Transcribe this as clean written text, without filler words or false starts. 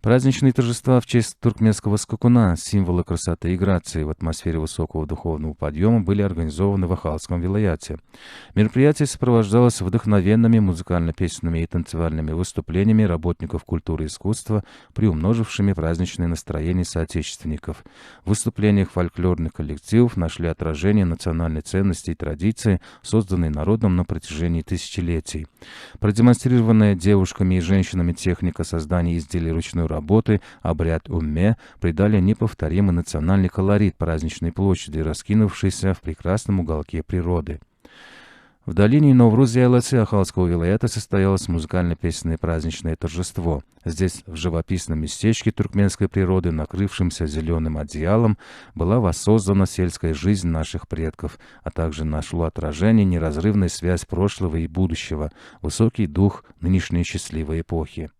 Праздничные торжества в честь туркменского скакуна, символа красоты и грации в атмосфере высокого духовного подъема, были организованы в Ахалском вилаяте. Мероприятие сопровождалось вдохновенными музыкально-песенными и танцевальными выступлениями работников культуры и искусства, приумножившими праздничное настроение соотечественников. В выступлениях фольклорных коллективов нашли отражение национальной ценности и традиции, созданной народом на протяжении тысячелетий. Продемонстрированная девушками и женщинами техника создания изделий ручной работы, обряд умме, придали неповторимый национальный колорит праздничной площади, раскинувшейся в прекрасном уголке природы. В долине Новруз-Яйлацы Ахалского вилаята состоялось музыкально-песенное праздничное торжество. Здесь, в живописном местечке туркменской природы, накрывшемся зеленым одеялом, была воссоздана сельская жизнь наших предков, а также нашло отражение неразрывная связь прошлого и будущего, высокий дух нынешней счастливой эпохи.